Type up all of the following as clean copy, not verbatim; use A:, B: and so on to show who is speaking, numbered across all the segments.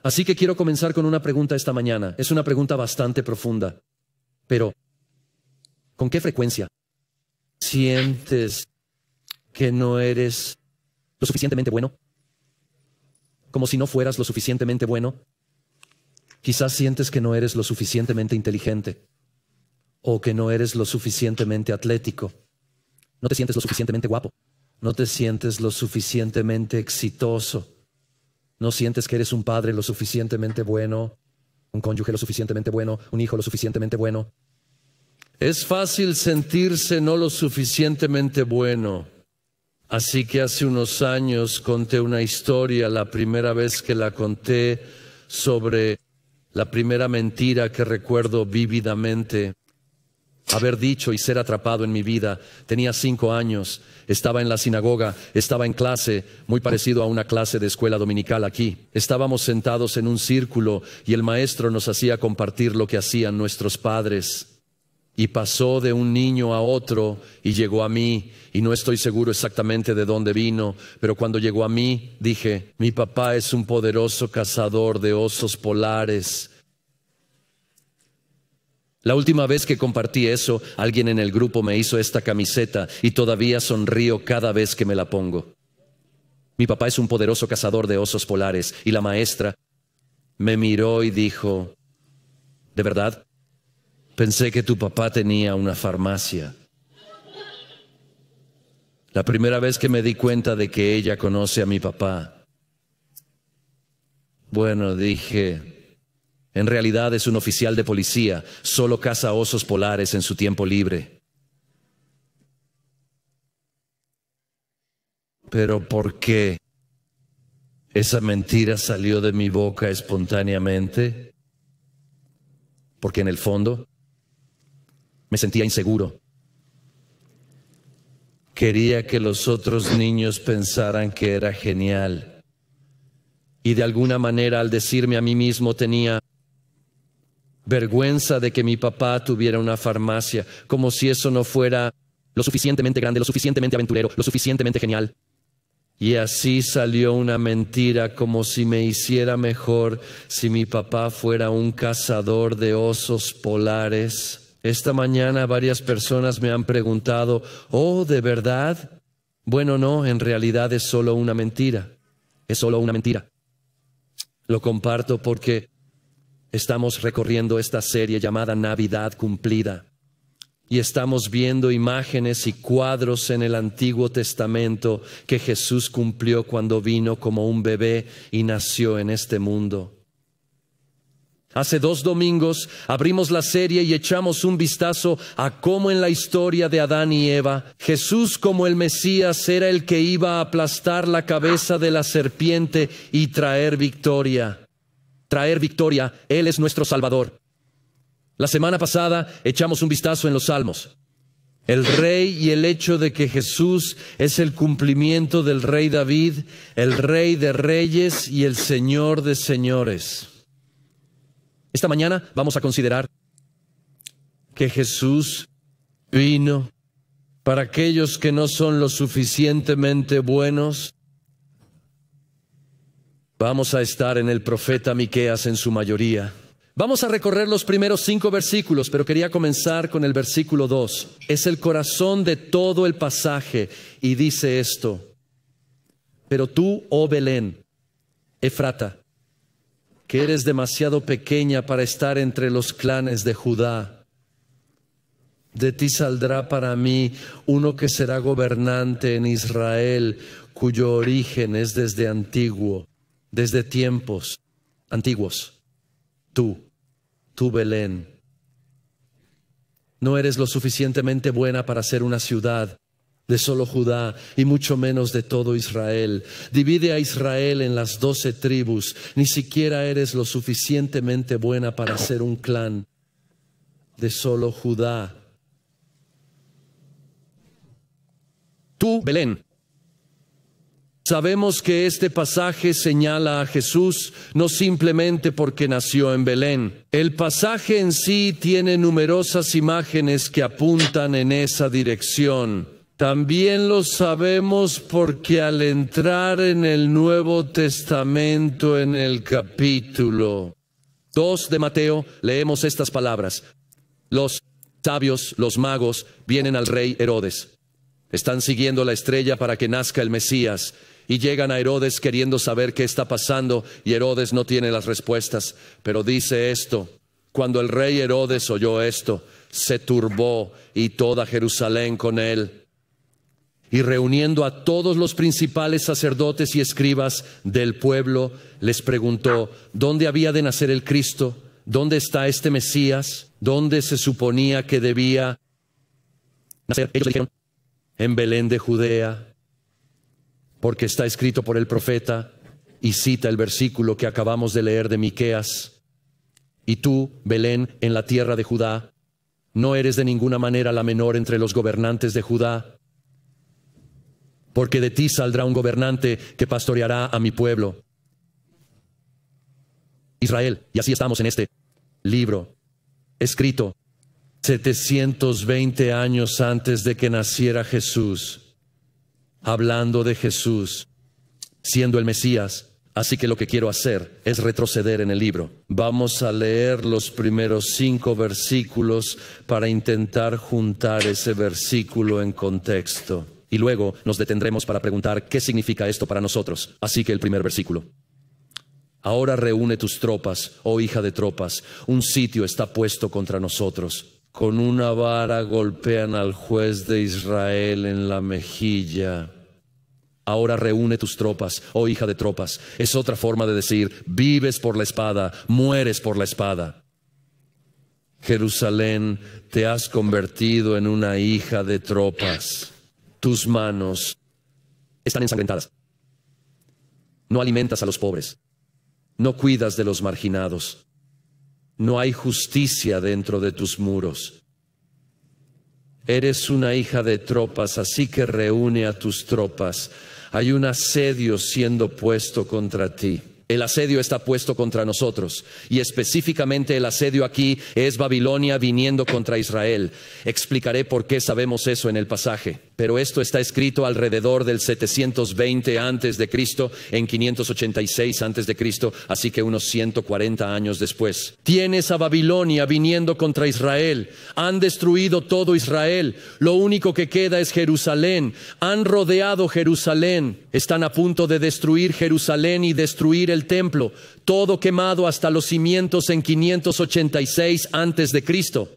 A: Así que quiero comenzar con una pregunta esta mañana. Es una pregunta bastante profunda. Pero, ¿con qué frecuencia sientes que no eres lo suficientemente bueno? Como si no fueras lo suficientemente bueno. Quizás sientes que no eres lo suficientemente inteligente. O que no eres lo suficientemente atlético. No te sientes lo suficientemente guapo. No te sientes lo suficientemente exitoso. No sientes que eres un padre lo suficientemente bueno, un cónyuge lo suficientemente bueno, un hijo lo suficientemente bueno. Es fácil sentirse no lo suficientemente bueno. Así que hace unos años conté una historia, la primera vez que la conté, sobre la primera mentira que recuerdo vívidamente haber dicho y ser atrapado en mi vida. Tenía 5 años, estaba en la sinagoga, estaba en clase, muy parecido a una clase de escuela dominical aquí. Estábamos sentados en un círculo y el maestro nos hacía compartir lo que hacían nuestros padres. Y pasó de un niño a otro y llegó a mí, y no estoy seguro exactamente de dónde vino, pero cuando llegó a mí dije: mi papá es un poderoso cazador de osos polares. La última vez que compartí eso, alguien en el grupo me hizo esta camiseta y todavía sonrío cada vez que me la pongo. Mi papá es un poderoso cazador de osos polares. Y la maestra me miró y dijo: ¿de verdad? Pensé que tu papá tenía una farmacia. La primera vez que me di cuenta de que ella conoce a mi papá. Bueno, dije, en realidad es un oficial de policía, solo caza osos polares en su tiempo libre. Pero ¿por qué esa mentira salió de mi boca espontáneamente? Porque en el fondo me sentía inseguro. Quería que los otros niños pensaran que era genial. Y de alguna manera, al decirme a mí mismo, tenía vergüenza de que mi papá tuviera una farmacia, como si eso no fuera lo suficientemente grande, lo suficientemente aventurero, lo suficientemente genial. Y así salió una mentira, como si me hiciera mejor si mi papá fuera un cazador de osos polares. Esta mañana varias personas me han preguntado: ¿oh, de verdad? Bueno, no, en realidad es solo una mentira. Es solo una mentira. Lo comparto porque estamos recorriendo esta serie llamada Navidad Cumplida. Y estamos viendo imágenes y cuadros en el Antiguo Testamento que Jesús cumplió cuando vino como un bebé y nació en este mundo. Hace 2 domingos abrimos la serie y echamos un vistazo a cómo en la historia de Adán y Eva, Jesús como el Mesías era el que iba a aplastar la cabeza de la serpiente y traer victoria. Traer victoria, Él es nuestro Salvador. La semana pasada echamos un vistazo en los Salmos. El Rey y el hecho de que Jesús es el cumplimiento del Rey David, el Rey de Reyes y el Señor de Señores. Esta mañana vamos a considerar que Jesús vino para aquellos que no son lo suficientemente buenos. Vamos a estar en el profeta Miqueas en su mayoría. Vamos a recorrer los primeros 5 versículos, pero quería comenzar con el versículo 2. Es el corazón de todo el pasaje y dice esto: pero tú, oh Belén, Efrata, que eres demasiado pequeña para estar entre los clanes de Judá, de ti saldrá para mí uno que será gobernante en Israel, cuyo origen es desde antiguo, desde tiempos antiguos. Tú Belén, no eres lo suficientemente buena para ser una ciudad de solo Judá y mucho menos de todo Israel. Divide a Israel en las 12 tribus. Ni siquiera eres lo suficientemente buena para ser un clan de solo Judá. Tú, Belén. Sabemos que este pasaje señala a Jesús no simplemente porque nació en Belén. El pasaje en sí tiene numerosas imágenes que apuntan en esa dirección. También lo sabemos porque al entrar en el Nuevo Testamento, en el capítulo 2 de Mateo, leemos estas palabras. Los sabios, los magos, vienen al rey Herodes. Están siguiendo la estrella para que nazca el Mesías. Y llegan a Herodes queriendo saber qué está pasando, y Herodes no tiene las respuestas. Pero dice esto: cuando el rey Herodes oyó esto, se turbó, y toda Jerusalén con él. Y reuniendo a todos los principales sacerdotes y escribas del pueblo, les preguntó: ¿dónde había de nacer el Cristo? ¿Dónde está este Mesías? ¿Dónde se suponía que debía nacer? Ellos le dijeron: en Belén de Judea, porque está escrito por el profeta, y cita el versículo que acabamos de leer de Miqueas. Y tú, Belén, en la tierra de Judá, no eres de ninguna manera la menor entre los gobernantes de Judá, porque de ti saldrá un gobernante que pastoreará a mi pueblo Israel. Y así estamos en este libro, escrito 720 años antes de que naciera Jesús, hablando de Jesús, siendo el Mesías. Así que lo que quiero hacer es retroceder en el libro. Vamos a leer los primeros 5 versículos para intentar juntar ese versículo en contexto. Y luego nos detendremos para preguntar qué significa esto para nosotros. Así que el primer versículo. Ahora reúne tus tropas, oh hija de tropas. Un sitio está puesto contra nosotros. Con una vara golpean al juez de Israel en la mejilla. Ahora reúne tus tropas, oh hija de tropas. Es otra forma de decir: vives por la espada, mueres por la espada. Jerusalén, te has convertido en una hija de tropas. Tus manos están ensangrentadas. No alimentas a los pobres. No cuidas de los marginados. No hay justicia dentro de tus muros. Eres una hija de tropas, así que reúne a tus tropas. Hay un asedio siendo puesto contra ti. El asedio está puesto contra nosotros, y específicamente el asedio aquí es Babilonia viniendo contra Israel. Explicaré por qué sabemos eso en el pasaje, pero esto está escrito alrededor del 720 antes de Cristo, en 586 antes de Cristo, así que unos 140 años después. Tienes a Babilonia viniendo contra Israel. Han destruido todo Israel. Lo único que queda es Jerusalén. Han rodeado Jerusalén. Están a punto de destruir Jerusalén y destruir el templo, todo quemado hasta los cimientos en 586 antes de Cristo.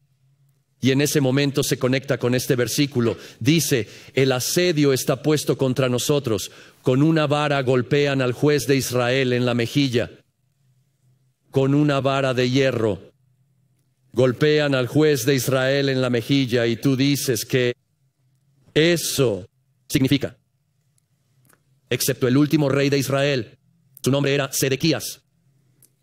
A: Y en ese momento se conecta con este versículo. Dice: el asedio está puesto contra nosotros. Con una vara golpean al juez de Israel en la mejilla. Con una vara de hierro golpean al juez de Israel en la mejilla. Y tú dices que eso significa, excepto el último rey de Israel. Su nombre era Sedequías.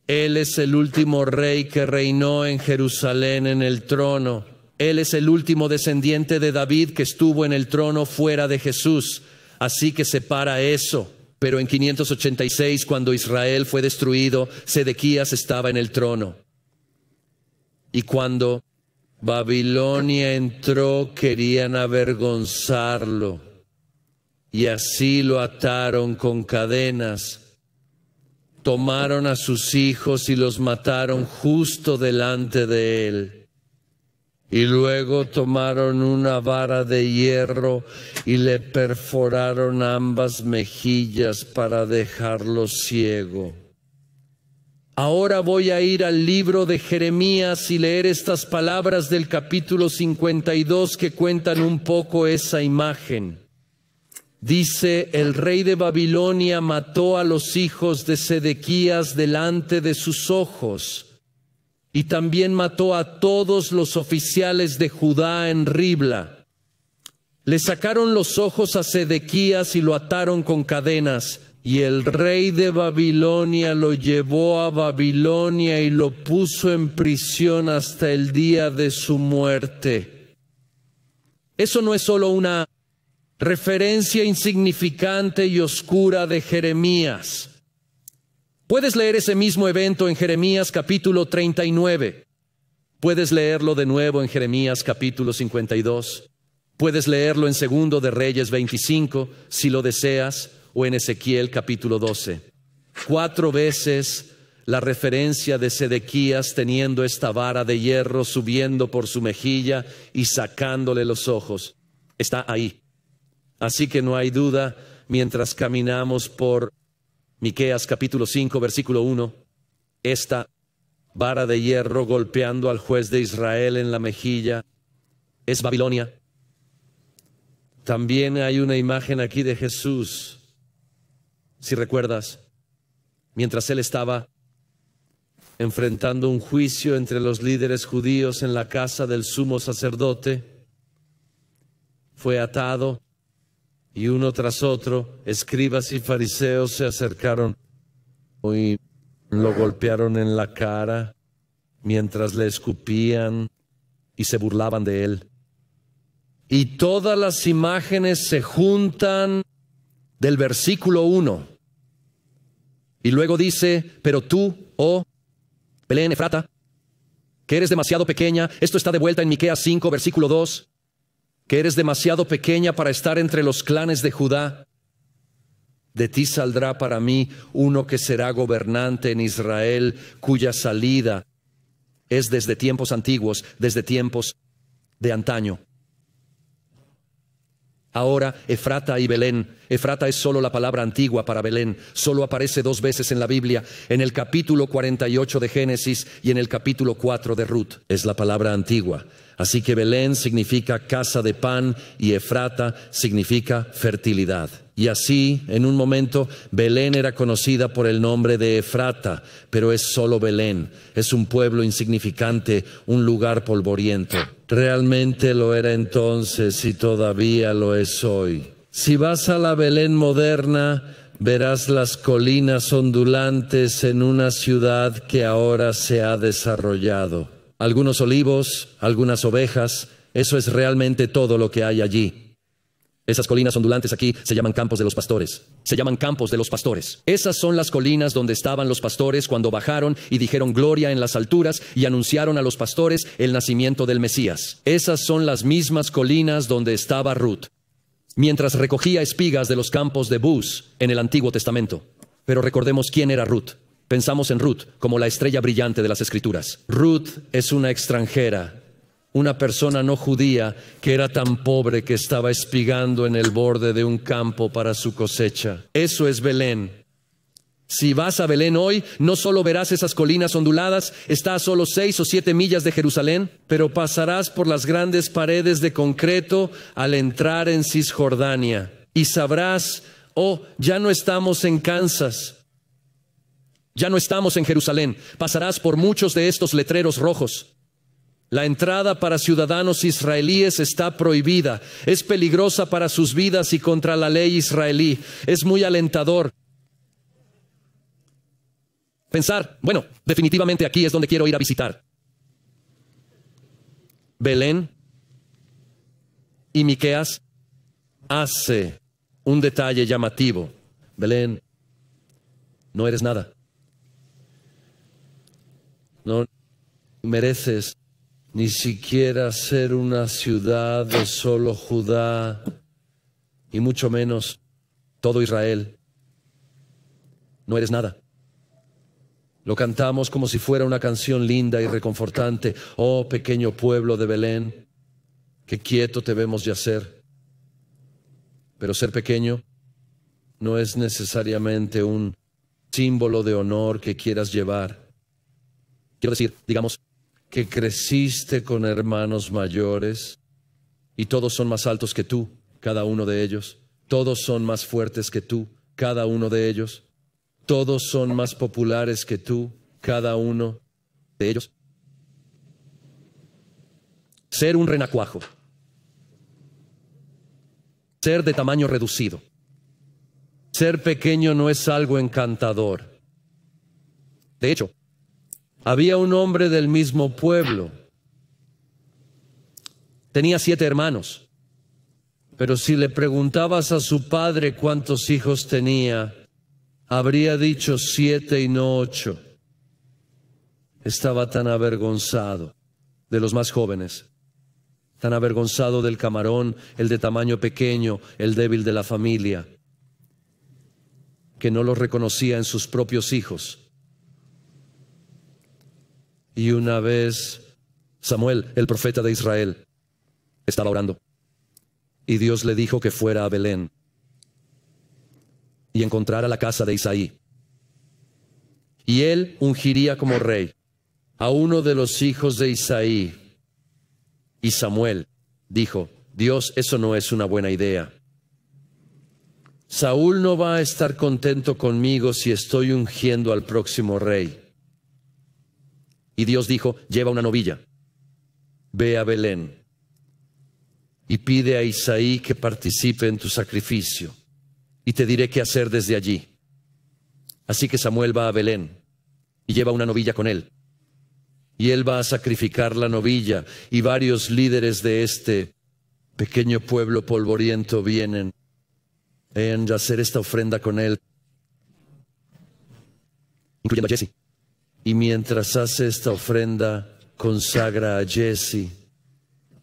A: Él es el último rey que reinó en Jerusalén en el trono. Él es el último descendiente de David que estuvo en el trono fuera de Jesús. Así que separa eso. Pero en 586, cuando Israel fue destruido, Sedequías estaba en el trono. Y cuando Babilonia entró, querían avergonzarlo. Y así lo ataron con cadenas. Tomaron a sus hijos y los mataron justo delante de él. Y luego tomaron una vara de hierro y le perforaron ambas mejillas para dejarlo ciego. Ahora voy a ir al libro de Jeremías y leer estas palabras del capítulo 52 que cuentan un poco esa imagen. Dice: el rey de Babilonia mató a los hijos de Sedequías delante de sus ojos, y también mató a todos los oficiales de Judá en Ribla. Le sacaron los ojos a Sedequías y lo ataron con cadenas, y el rey de Babilonia lo llevó a Babilonia y lo puso en prisión hasta el día de su muerte. Eso no es solo una referencia insignificante y oscura de Jeremías. Puedes leer ese mismo evento en Jeremías capítulo 39. Puedes leerlo de nuevo en Jeremías capítulo 52. Puedes leerlo en 2 de Reyes 25, si lo deseas, o en Ezequiel capítulo 12. 4 veces la referencia de Sedequías teniendo esta vara de hierro subiendo por su mejilla y sacándole los ojos. Está ahí. Así que no hay duda, mientras caminamos por Miqueas capítulo 5, versículo 1, esta vara de hierro golpeando al juez de Israel en la mejilla es Babilonia. También hay una imagen aquí de Jesús, si recuerdas, mientras él estaba enfrentando un juicio entre los líderes judíos en la casa del sumo sacerdote, fue atado y uno tras otro, escribas y fariseos se acercaron y lo golpearon en la cara mientras le escupían y se burlaban de él. Y todas las imágenes se juntan del versículo 1. Y luego dice, pero tú, oh Belén Efrata, que eres demasiado pequeña, esto está de vuelta en Miqueas 5, versículo 2, que eres demasiado pequeña para estar entre los clanes de Judá. De ti saldrá para mí uno que será gobernante en Israel, cuya salida es desde tiempos antiguos, desde tiempos de antaño. Ahora, Efrata y Belén. Efrata es solo la palabra antigua para Belén. Solo aparece 2 veces en la Biblia, en el capítulo 48 de Génesis y en el capítulo 4 de Ruth. Es la palabra antigua. Así que Belén significa casa de pan y Efrata significa fertilidad. Y así, en un momento, Belén era conocida por el nombre de Efrata, pero es solo Belén. Es un pueblo insignificante, un lugar polvoriento. Realmente lo era entonces y todavía lo es hoy. Si vas a la Belén moderna, verás las colinas ondulantes en una ciudad que ahora se ha desarrollado. Algunos olivos, algunas ovejas, eso es realmente todo lo que hay allí. Esas colinas ondulantes aquí se llaman campos de los pastores. Se llaman campos de los pastores. Esas son las colinas donde estaban los pastores cuando bajaron y dijeron gloria en las alturas y anunciaron a los pastores el nacimiento del Mesías. Esas son las mismas colinas donde estaba Ruth, mientras recogía espigas de los campos de Buz en el Antiguo Testamento. Pero recordemos quién era Ruth. Pensamos en Ruth como la estrella brillante de las Escrituras. Ruth es una extranjera, una persona no judía que era tan pobre que estaba espigando en el borde de un campo para su cosecha. Eso es Belén. Si vas a Belén hoy, no solo verás esas colinas onduladas, está a solo 6 o 7 millas de Jerusalén, pero pasarás por las grandes paredes de concreto al entrar en Cisjordania. Y sabrás, oh, ya no estamos en Kansas, ya no estamos en Jerusalén. Pasarás por muchos de estos letreros rojos. La entrada para ciudadanos israelíes está prohibida. Es peligrosa para sus vidas y contra la ley israelí. Es muy alentador pensar, bueno, definitivamente aquí es donde quiero ir a visitar. Belén y Miqueas hace un detalle llamativo. Belén, no eres nada. No mereces ni siquiera ser una ciudad de solo Judá, y mucho menos todo Israel. No eres nada. Lo cantamos como si fuera una canción linda y reconfortante. Oh, pequeño pueblo de Belén, qué quieto te vemos yacer. Pero ser pequeño no es necesariamente un símbolo de honor que quieras llevar. Quiero decir, digamos, que creciste con hermanos mayores y todos son más altos que tú, cada uno de ellos. Todos son más fuertes que tú, cada uno de ellos. Todos son más populares que tú, cada uno de ellos. Ser un renacuajo. Ser de tamaño reducido. Ser pequeño no es algo encantador. De hecho, había un hombre del mismo pueblo. Tenía 7 hermanos. Pero si le preguntabas a su padre cuántos hijos tenía, habría dicho 7 y no 8. Estaba tan avergonzado. De los más jóvenes, tan avergonzado del camarón, el de tamaño pequeño, el débil de la familia, que no los reconocía en sus propios hijos. Y una vez Samuel, el profeta de Israel, estaba orando, y Dios le dijo que fuera a Belén y encontrara la casa de Isaí. Y él ungiría como rey a uno de los hijos de Isaí. Y Samuel dijo: Dios, eso no es una buena idea. Saúl no va a estar contento conmigo si estoy ungiendo al próximo rey. Y Dios dijo: lleva una novilla, ve a Belén y pide a Isaí que participe en tu sacrificio, y te diré qué hacer desde allí. Así que Samuel va a Belén y lleva una novilla con él. Y él va a sacrificar la novilla, y varios líderes de este pequeño pueblo polvoriento vienen a hacer esta ofrenda con él, incluyendo a Jesse. Y mientras hace esta ofrenda, consagra a Jesse,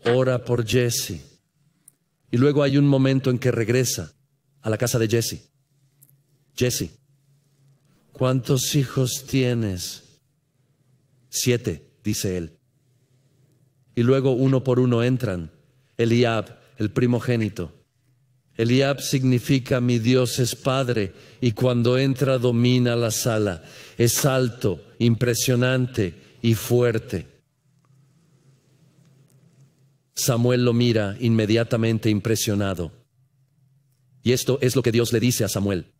A: ora por Jesse. Y luego hay un momento en que regresa a la casa de Jesse. Jesse, ¿cuántos hijos tienes? 7, dice él. Y luego uno por uno entran. Eliab, el primogénito. Eliab significa mi Dios es Padre, y cuando entra domina la sala. Es alto, impresionante y fuerte. Samuel lo mira inmediatamente impresionado. Y esto es lo que Dios le dice a Samuel.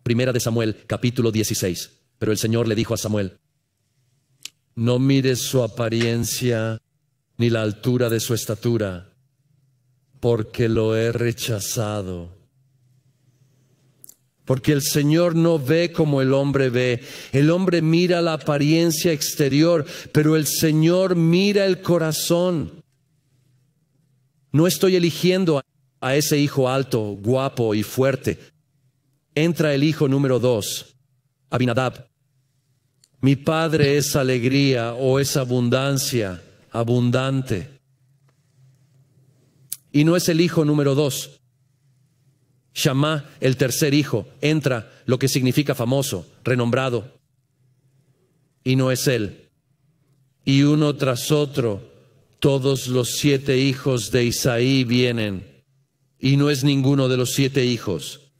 A: Primera de Samuel, capítulo 16. Pero el Señor le dijo a Samuel: no mires su apariencia ni la altura de su estatura, porque lo he rechazado. Porque el Señor no ve como el hombre ve. El hombre mira la apariencia exterior, pero el Señor mira el corazón. No estoy eligiendo a ese hijo alto, guapo y fuerte. Entra el hijo número 2, Abinadab. Mi padre es alegría o es abundancia, abundante. Y no es el hijo número 2. Shammá, el tercer hijo, entra, lo que significa famoso, renombrado. Y no es él. Y uno tras otro, todos los 7 hijos de Isaí vienen. Y no es ninguno de los 7 hijos.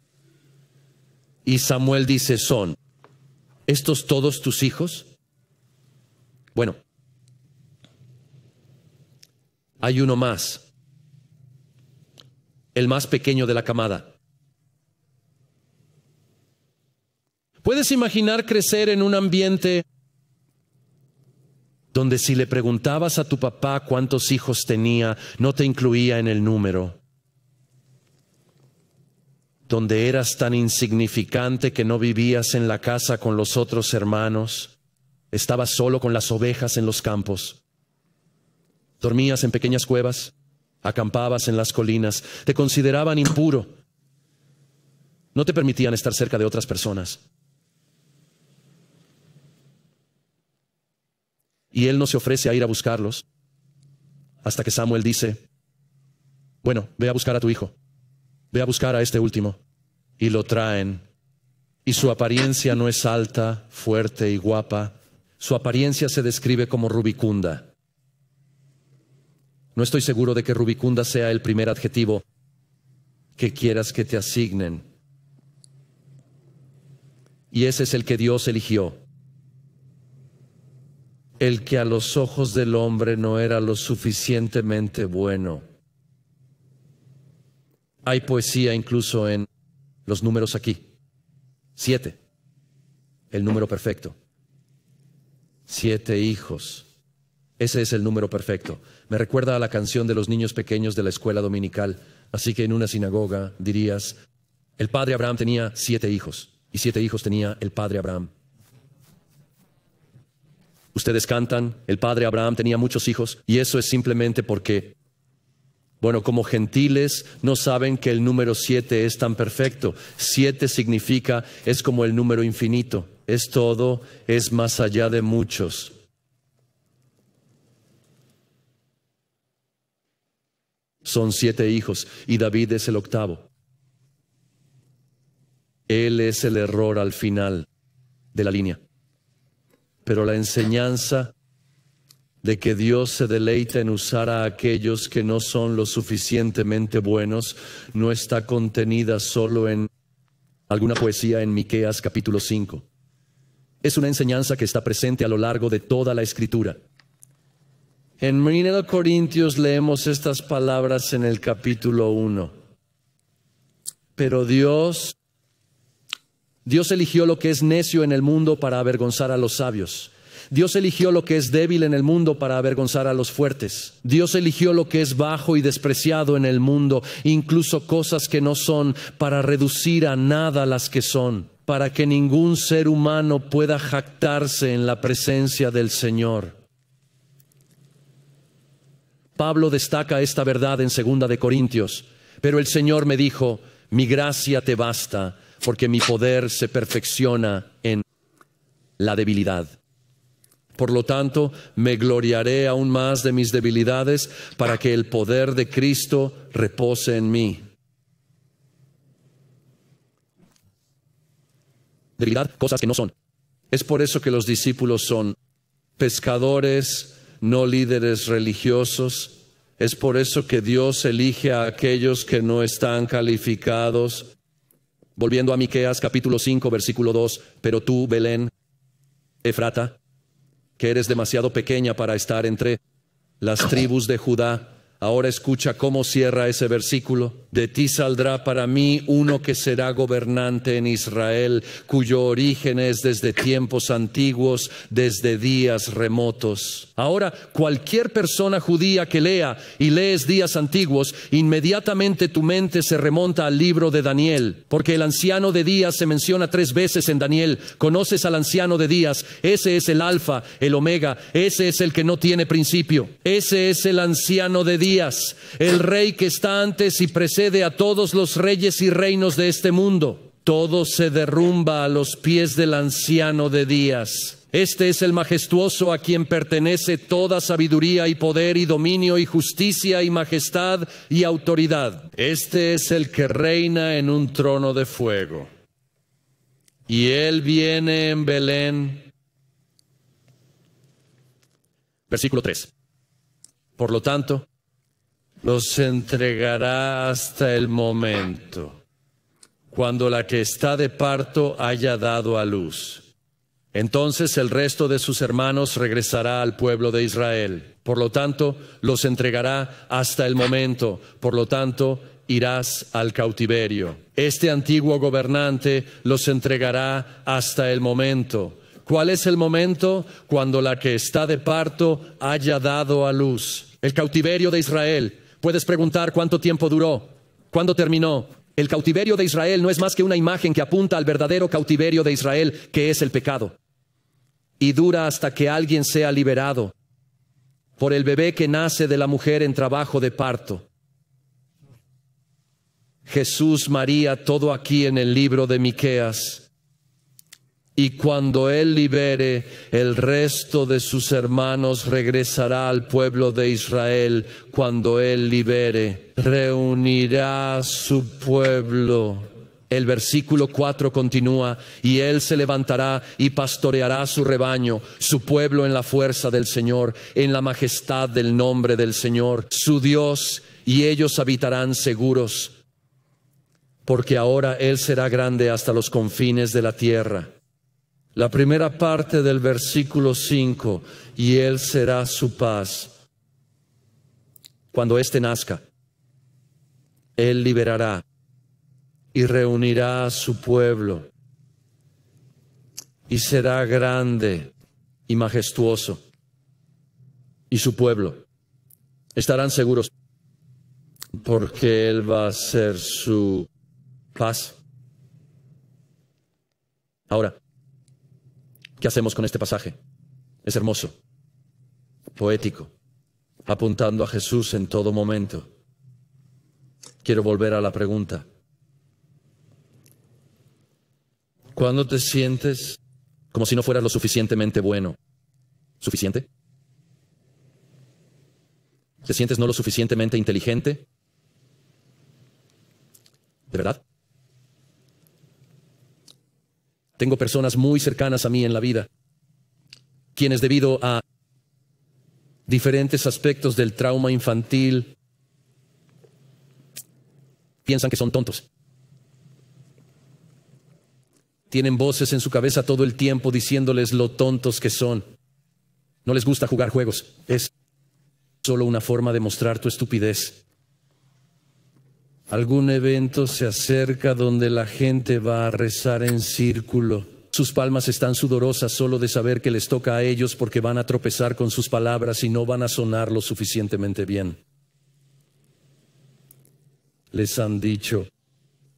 A: Y Samuel dice: ¿son estos todos tus hijos? Bueno, hay uno más, el más pequeño de la camada. ¿Puedes imaginar crecer en un ambiente donde si le preguntabas a tu papá cuántos hijos tenía, no te incluía en el número? Donde eras tan insignificante que no vivías en la casa con los otros hermanos, estabas solo con las ovejas en los campos, dormías en pequeñas cuevas, acampabas en las colinas, te consideraban impuro, no te permitían estar cerca de otras personas. Y él no se ofrece a ir a buscarlos, hasta que Samuel dice: bueno, ve a buscar a tu hijo. Ve a buscar a este último. Y lo traen. Y su apariencia no es alta, fuerte y guapa. Su apariencia se describe como rubicunda. No estoy seguro de que rubicunda sea el primer adjetivo que quieras que te asignen. Y ese es el que Dios eligió. El que a los ojos del hombre no era lo suficientemente bueno. Hay poesía incluso en los números aquí. 7, el número perfecto. 7 hijos. Ese es el número perfecto. Me recuerda a la canción de los niños pequeños de la escuela dominical. Así que en una sinagoga dirías: el padre Abraham tenía 7 hijos, y 7 hijos tenía el padre Abraham. Ustedes cantan: el padre Abraham tenía muchos hijos, y eso es simplemente porque, bueno, como gentiles no saben que el número 7 es tan perfecto. 7 significa, es como el número infinito. Es todo, es más allá de muchos. Son 7 hijos y David es el octavo. Él es el error al final de la línea. Pero la enseñanza de que Dios se deleita en usar a aquellos que no son lo suficientemente buenos no está contenida solo en alguna poesía en Miqueas capítulo 5. Es una enseñanza que está presente a lo largo de toda la Escritura. En 1 Corintios leemos estas palabras en el capítulo 1. Pero Dios eligió lo que es necio en el mundo para avergonzar a los sabios. Dios eligió lo que es débil en el mundo para avergonzar a los fuertes. Dios eligió lo que es bajo y despreciado en el mundo, incluso cosas que no son, para reducir a nada las que son, para que ningún ser humano pueda jactarse en la presencia del Señor. Pablo destaca esta verdad en 2 de Corintios. Pero el Señor me dijo, mi gracia te basta, porque mi poder se perfecciona en la debilidad. Por lo tanto, me gloriaré aún más de mis debilidades para que el poder de Cristo repose en mí. Debilidad, cosas que no son. Es por eso que los discípulos son pescadores, no líderes religiosos. Es por eso que Dios elige a aquellos que no están calificados. Volviendo a Miqueas capítulo 5, versículo 2, pero tú, Belén, Efrata, que eres demasiado pequeña para estar entre las tribus de Judá. Ahora escucha cómo cierra ese versículo. De ti saldrá para mí uno que será gobernante en Israel, cuyo origen es desde tiempos antiguos, desde días remotos. Ahora, cualquier persona judía que lea y lees días antiguos, inmediatamente tu mente se remonta al libro de Daniel, porque el anciano de días se menciona 3 veces en Daniel. Conoces al anciano de días, ese es el alfa, el omega, ese es el que no tiene principio, ese es el anciano de días. El rey que está antes y precede a todos los reyes y reinos de este mundo. Todo se derrumba a los pies del anciano de días. Este es el majestuoso a quien pertenece toda sabiduría y poder y dominio y justicia y majestad y autoridad. Este es el que reina en un trono de fuego. Y él viene en Belén. Versículo 3. Por lo tanto, los entregará hasta el momento cuando la que está de parto haya dado a luz. Entonces el resto de sus hermanos regresará al pueblo de Israel. Por lo tanto, los entregará hasta el momento. Por lo tanto, irás al cautiverio. Este antiguo gobernante los entregará hasta el momento. ¿Cuál es el momento? Cuando la que está de parto haya dado a luz. El cautiverio de Israel. Puedes preguntar cuánto tiempo duró, cuándo terminó. El cautiverio de Israel no es más que una imagen que apunta al verdadero cautiverio de Israel, que es el pecado. Y dura hasta que alguien sea liberado por el bebé que nace de la mujer en trabajo de parto. Jesús, María, todo aquí en el libro de Miqueas. Y cuando Él libere, el resto de sus hermanos regresará al pueblo de Israel. Cuando Él libere, reunirá a su pueblo. El versículo 4 continúa, y Él se levantará y pastoreará su rebaño, su pueblo en la fuerza del Señor, en la majestad del nombre del Señor, su Dios, y ellos habitarán seguros, porque ahora Él será grande hasta los confines de la tierra. La primera parte del versículo 5, y Él será su paz. Cuando éste nazca, Él liberará y reunirá a su pueblo, y será grande y majestuoso, y su pueblo estarán seguros, porque Él va a ser su paz. Ahora, ¿qué hacemos con este pasaje? Es hermoso, poético, apuntando a Jesús en todo momento. Quiero volver a la pregunta. ¿Cuándo te sientes como si no fueras lo suficientemente bueno? ¿Suficiente? ¿Te sientes no lo suficientemente inteligente? ¿De verdad? Tengo personas muy cercanas a mí en la vida, quienes debido a diferentes aspectos del trauma infantil piensan que son tontos. Tienen voces en su cabeza todo el tiempo diciéndoles lo tontos que son. No les gusta jugar juegos. Es solo una forma de mostrar tu estupidez. Algún evento se acerca donde la gente va a rezar en círculo. Sus palmas están sudorosas solo de saber que les toca a ellos porque van a tropezar con sus palabras y no van a sonar lo suficientemente bien. Les han dicho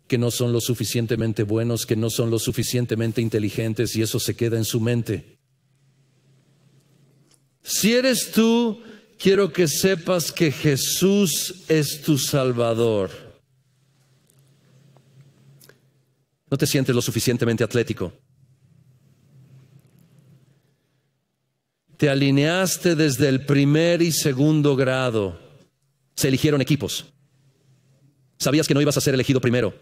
A: que no son lo suficientemente buenos, que no son lo suficientemente inteligentes y eso se queda en su mente. Si eres tú, quiero que sepas que Jesús es tu Salvador. No te sientes lo suficientemente atlético. Te alineaste desde el primer y segundo grado. Se eligieron equipos. Sabías que no ibas a ser elegido primero.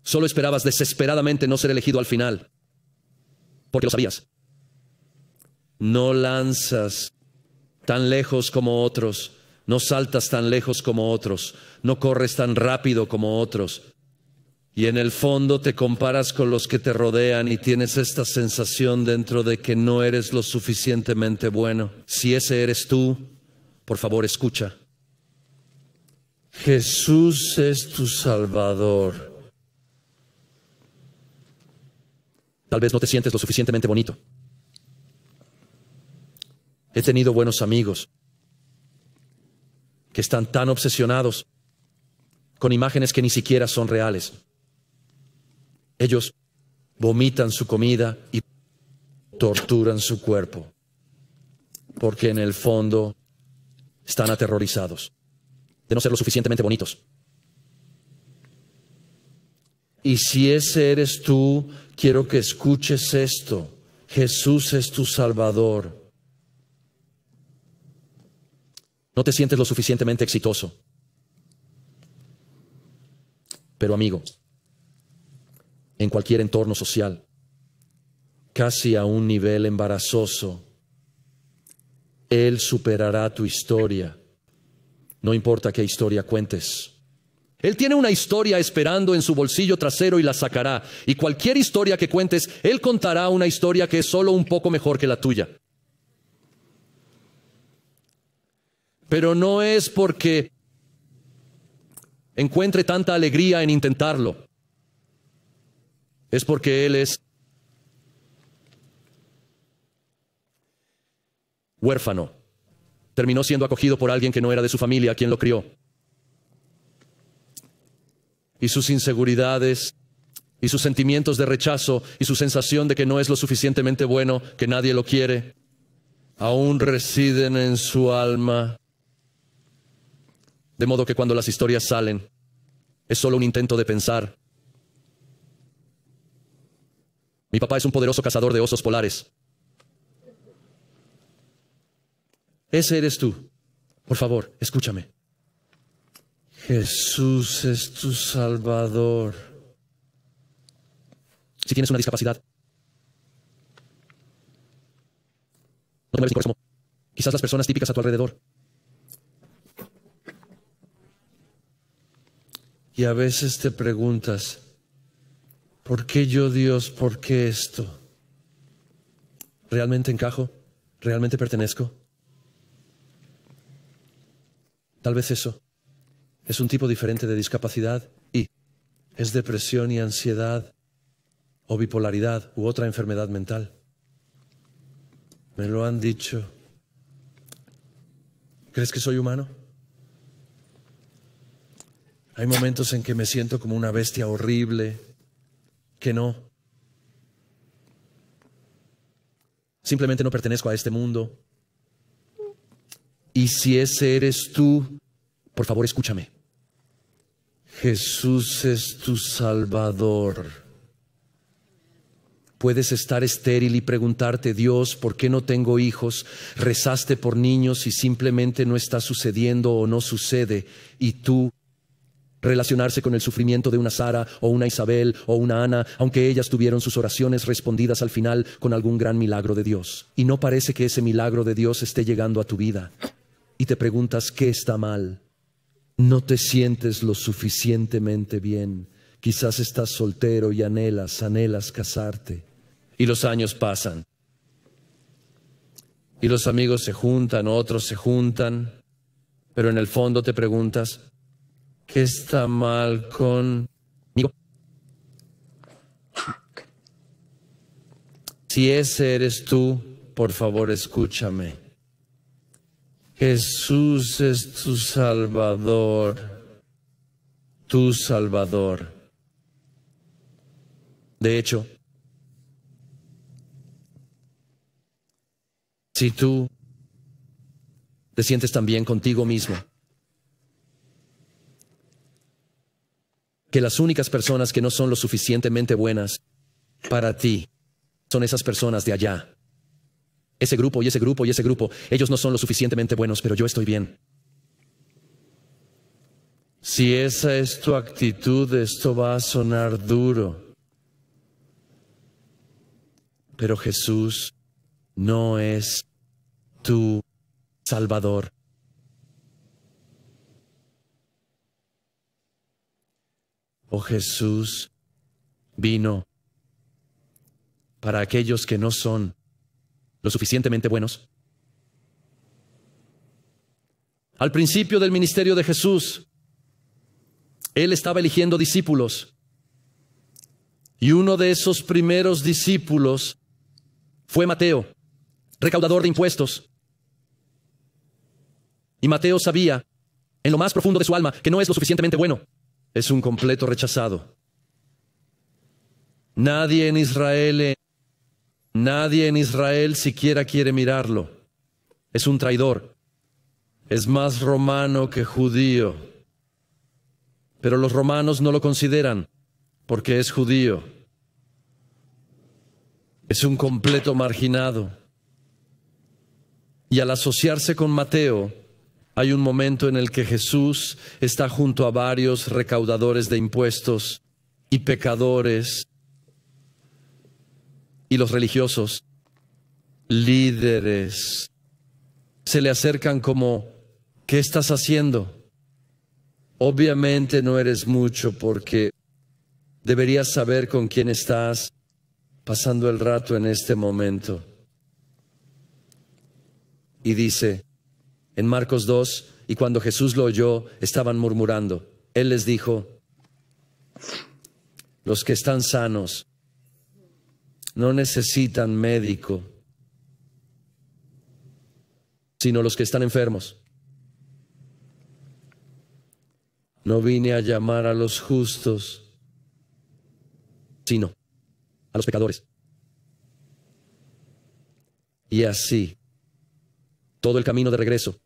A: Solo esperabas desesperadamente no ser elegido al final. Porque lo sabías. No lanzas tan lejos como otros. No saltas tan lejos como otros. No corres tan rápido como otros. Y en el fondo te comparas con los que te rodean y tienes esta sensación dentro de que no eres lo suficientemente bueno. Si ese eres tú, por favor escucha. Jesús es tu Salvador. Tal vez no te sientes lo suficientemente bonito. He tenido buenos amigos que están tan obsesionados con imágenes que ni siquiera son reales. Ellos vomitan su comida y torturan su cuerpo, porque en el fondo están aterrorizados de no ser lo suficientemente bonitos. Y si ese eres tú, quiero que escuches esto. Jesús es tu Salvador. No te sientes lo suficientemente exitoso. Pero amigo, en cualquier entorno social, casi a un nivel embarazoso, Él superará tu historia. No importa qué historia cuentes. Él tiene una historia esperando en su bolsillo trasero y la sacará. Y cualquier historia que cuentes, Él contará una historia que es solo un poco mejor que la tuya. Pero no es porque encuentre tanta alegría en intentarlo. Es porque Él es huérfano. Terminó siendo acogido por alguien que no era de su familia, quien lo crió. Y sus inseguridades, y sus sentimientos de rechazo, y su sensación de que no es lo suficientemente bueno, que nadie lo quiere, aún residen en su alma. De modo que cuando las historias salen, es solo un intento de pensar. Mi papá es un poderoso cazador de osos polares. Ese eres tú. Por favor, escúchame. Jesús es tu Salvador. Si tienes una discapacidad, no te mueves ni corres como quizás las personas típicas a tu alrededor. Y a veces te preguntas, ¿por qué yo, Dios? ¿Por qué esto? ¿Realmente encajo? ¿Realmente pertenezco? Tal vez eso es un tipo diferente de discapacidad y es depresión y ansiedad o bipolaridad u otra enfermedad mental. Me lo han dicho. ¿Crees que soy humano? Hay momentos en que me siento como una bestia horrible, que no. Simplemente no pertenezco a este mundo. Y si ese eres tú, por favor escúchame. Jesús es tu Salvador. Puedes estar estéril y preguntarte, Dios, ¿por qué no tengo hijos? Rezaste por niños y simplemente no está sucediendo o no sucede. Y tú, relacionarse con el sufrimiento de una Sara o una Isabel o una Ana, aunque ellas tuvieron sus oraciones respondidas al final con algún gran milagro de Dios. Y no parece que ese milagro de Dios esté llegando a tu vida. Y te preguntas, ¿qué está mal? No te sientes lo suficientemente bien. Quizás estás soltero y anhelas casarte. Y los años pasan. Y los amigos se juntan, otros se juntan. Pero en el fondo te preguntas, ¿qué está mal conmigo? Si ese eres tú, por favor escúchame. Jesús es tu Salvador. Tu Salvador. De hecho, si tú te sientes tan bien contigo mismo, que las únicas personas que no son lo suficientemente buenas para ti son esas personas de allá. Ese grupo y ese grupo y ese grupo, ellos no son lo suficientemente buenos, pero yo estoy bien. Si esa es tu actitud, esto va a sonar duro. Pero Jesús no es tu Salvador. Oh, Jesús vino para aquellos que no son lo suficientemente buenos. Al principio del ministerio de Jesús, Él estaba eligiendo discípulos. Y uno de esos primeros discípulos fue Mateo, recaudador de impuestos. Y Mateo sabía, en lo más profundo de su alma, que no es lo suficientemente bueno. Es un completo rechazado. Nadie en Israel siquiera quiere mirarlo. Es un traidor. Es más romano que judío. Pero los romanos no lo consideran porque es judío. Es un completo marginado. Y al asociarse con Mateo, hay un momento en el que Jesús está junto a varios recaudadores de impuestos y pecadores. Y los religiosos, líderes, se le acercan como, ¿qué estás haciendo? Obviamente no eres mucho porque deberías saber con quién estás pasando el rato en este momento. Y dice en Marcos 2, y cuando Jesús lo oyó, estaban murmurando. Él les dijo, los que están sanos no necesitan médico, sino los que están enfermos. No vine a llamar a los justos, sino a los pecadores. Y así, todo el camino de regreso.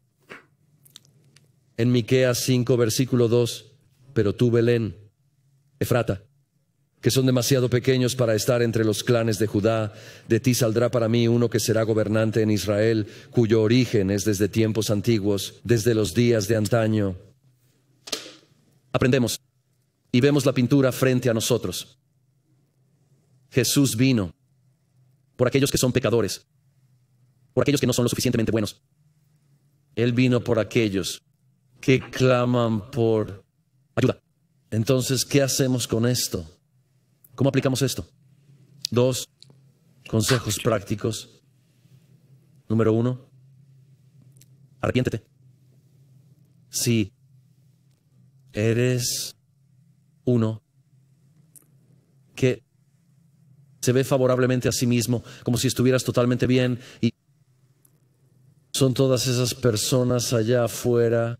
A: En Miqueas 5, versículo 2, pero tú, Belén, Efrata, que son demasiado pequeños para estar entre los clanes de Judá, de ti saldrá para mí uno que será gobernante en Israel, cuyo origen es desde tiempos antiguos, desde los días de antaño. Aprendemos y vemos la pintura frente a nosotros. Jesús vino por aquellos que son pecadores, por aquellos que no son lo suficientemente buenos. Él vino por aquellos que claman por ayuda. Entonces, ¿qué hacemos con esto? ¿Cómo aplicamos esto? 2 consejos prácticos. Número 1, arrepiéntete. Si eres uno que se ve favorablemente a sí mismo, como si estuvieras totalmente bien, y son todas esas personas allá afuera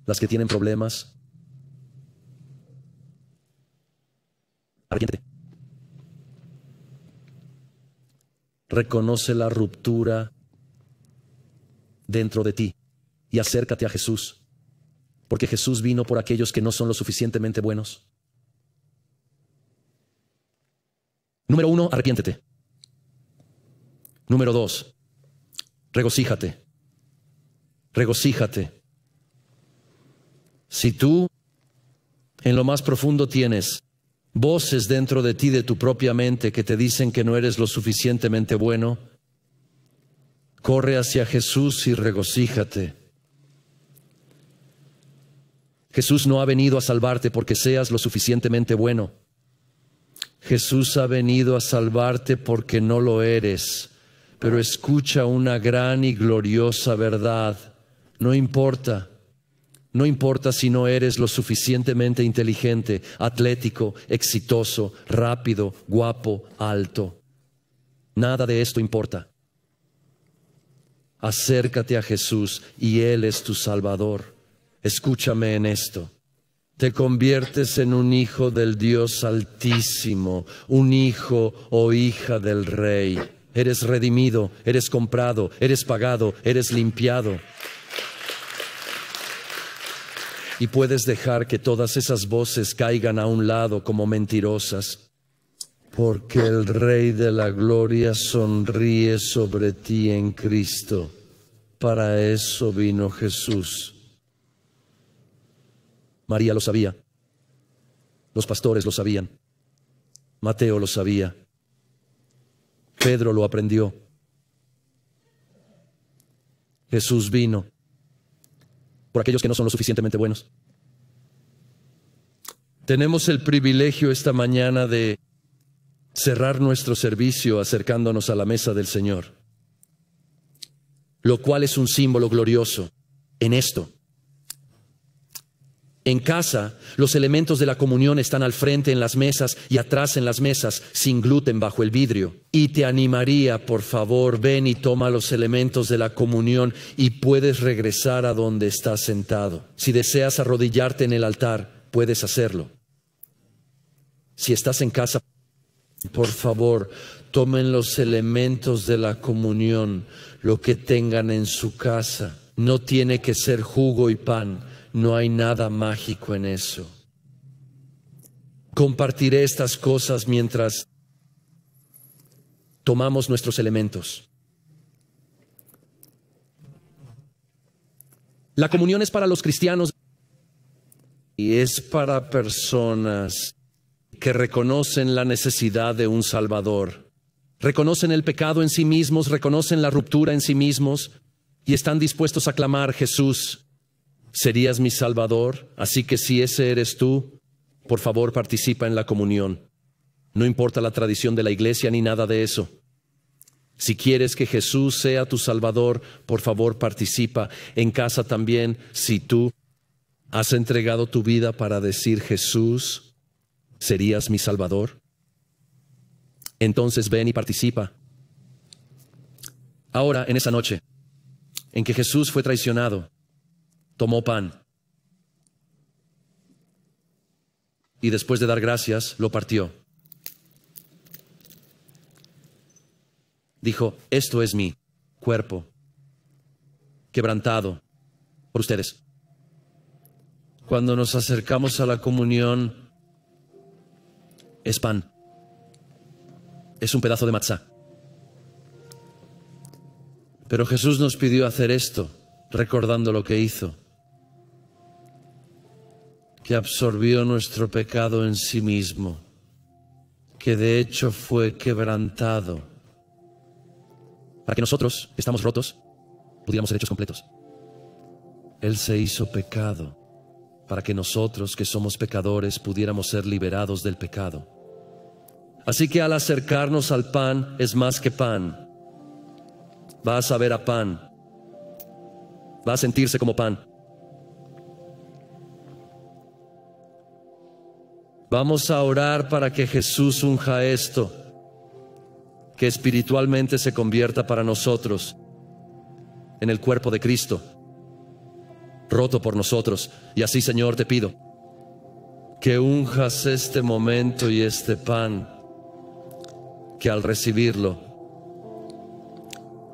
A: las que tienen problemas, arrepiéntete. Reconoce la ruptura dentro de ti y acércate a Jesús, porque Jesús vino por aquellos que no son lo suficientemente buenos. Número 1, arrepiéntete. Número 2, regocíjate. Regocíjate. Si tú en lo más profundo tienes voces dentro de ti, de tu propia mente, que te dicen que no eres lo suficientemente bueno, corre hacia Jesús y regocíjate. Jesús no ha venido a salvarte porque seas lo suficientemente bueno. Jesús ha venido a salvarte porque no lo eres. Pero escucha una gran y gloriosa verdad. No importa si no eres lo suficientemente inteligente, atlético, exitoso, rápido, guapo, alto. Nada de esto importa. Acércate a Jesús y Él es tu Salvador. Escúchame en esto. Te conviertes en un hijo del Dios Altísimo, un hijo o hija del Rey. Eres redimido, eres comprado, eres pagado, eres limpiado. Y puedes dejar que todas esas voces caigan a un lado como mentirosas, porque el Rey de la Gloria sonríe sobre ti en Cristo. Para eso vino Jesús. María lo sabía. Los pastores lo sabían. Mateo lo sabía. Pedro lo aprendió. Jesús vino por aquellos que no son lo suficientemente buenos. Tenemos el privilegio esta mañana de cerrar nuestro servicio acercándonos a la mesa del Señor, lo cual es un símbolo glorioso en esto. En casa, los elementos de la comunión están al frente en las mesas y atrás en las mesas, sin gluten bajo el vidrio. Y te animaría, por favor, ven y toma los elementos de la comunión y puedes regresar a donde estás sentado. Si deseas arrodillarte en el altar, puedes hacerlo. Si estás en casa, por favor, tomen los elementos de la comunión, lo que tengan en su casa. No tiene que ser jugo y pan. No hay nada mágico en eso. Compartiré estas cosas mientras tomamos nuestros elementos. La comunión es para los cristianos y es para personas que reconocen la necesidad de un Salvador. Reconocen el pecado en sí mismos, reconocen la ruptura en sí mismos y están dispuestos a clamar: Jesús, ¿serías mi Salvador? Así que si ese eres tú, por favor participa en la comunión. No importa la tradición de la iglesia ni nada de eso. Si quieres que Jesús sea tu Salvador, por favor participa. En casa también, si tú has entregado tu vida para decir: Jesús, ¿serías mi Salvador? Entonces ven y participa. Ahora, en esa noche en que Jesús fue traicionado, tomó pan y después de dar gracias, lo partió. Dijo: esto es mi cuerpo, quebrantado por ustedes. Cuando nos acercamos a la comunión, es pan. Es un pedazo de matzá. Pero Jesús nos pidió hacer esto, recordando lo que hizo, que absorbió nuestro pecado en sí mismo, que de hecho fue quebrantado, para que nosotros, que estamos rotos, pudiéramos ser hechos completos. Él se hizo pecado, para que nosotros, que somos pecadores, pudiéramos ser liberados del pecado. Así que al acercarnos al pan, es más que pan. Va a saber a pan. Va a sentirse como pan. Vamos a orar para que Jesús unja esto, que espiritualmente se convierta para nosotros en el cuerpo de Cristo, roto por nosotros. Y así, Señor, te pido que unjas este momento y este pan, que al recibirlo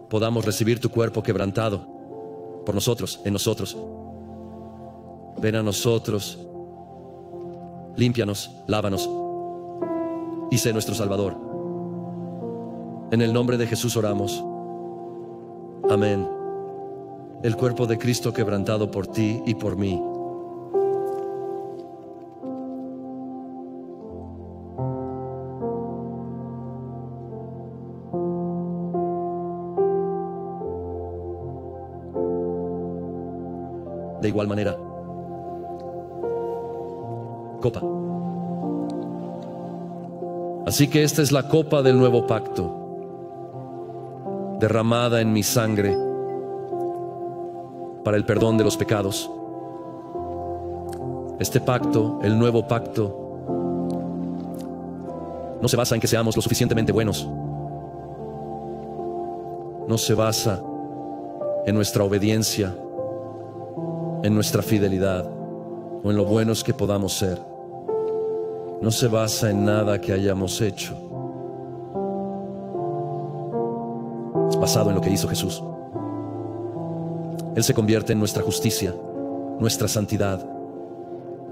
A: podamos recibir tu cuerpo quebrantado por nosotros, en nosotros. Ven a nosotros, límpianos, lávanos y sé nuestro Salvador. En el nombre de Jesús oramos. Amén. El cuerpo de Cristo quebrantado por ti y por mí. De igual manera, copa. Así que esta es la copa del nuevo pacto, derramada en mi sangre para el perdón de los pecados. Este pacto, el nuevo pacto, no se basa en que seamos lo suficientemente buenos. No se basa en nuestra obediencia, en nuestra fidelidad o en lo buenos que podamos ser. No se basa en nada que hayamos hecho. Es basado en lo que hizo Jesús. Él se convierte en nuestra justicia, nuestra santidad.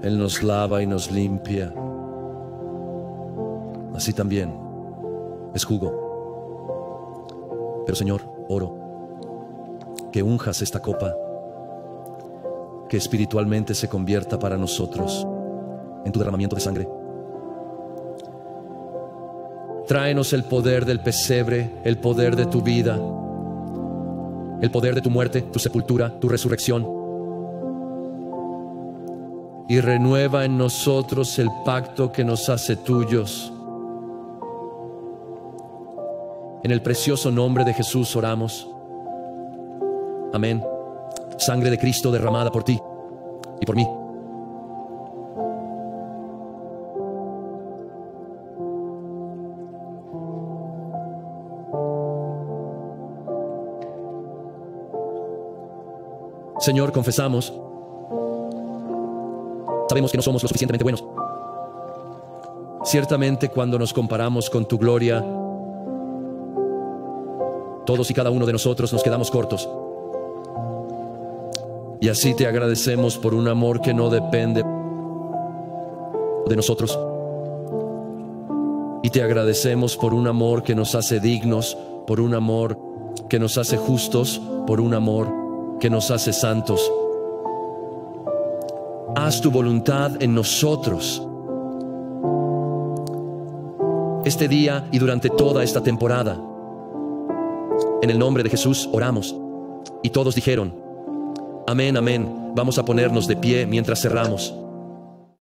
A: Él nos lava y nos limpia. Así también es jugo. Pero Señor, oro que unjas esta copa, que espiritualmente se convierta para nosotros en tu derramamiento de sangre. Tráenos el poder del pesebre, el poder de tu vida, el poder de tu muerte, tu sepultura, tu resurrección. Y renueva en nosotros el pacto que nos hace tuyos. En el precioso nombre de Jesús oramos. Amén. Sangre de Cristo derramada por ti y por mí. Señor, confesamos. Sabemos que no somos lo suficientemente buenos. Ciertamente, cuando nos comparamos con tu gloria, todos y cada uno de nosotros nos quedamos cortos. Y así te agradecemos por un amor que no depende de nosotros. Y te agradecemos por un amor que nos hace dignos, por un amor que nos hace justos, por un amor que nos hace santos. Haz tu voluntad en nosotros. Este día y durante toda esta temporada. En el nombre de Jesús oramos. Y todos dijeron: amén, amén. Vamos a ponernos de pie mientras cerramos.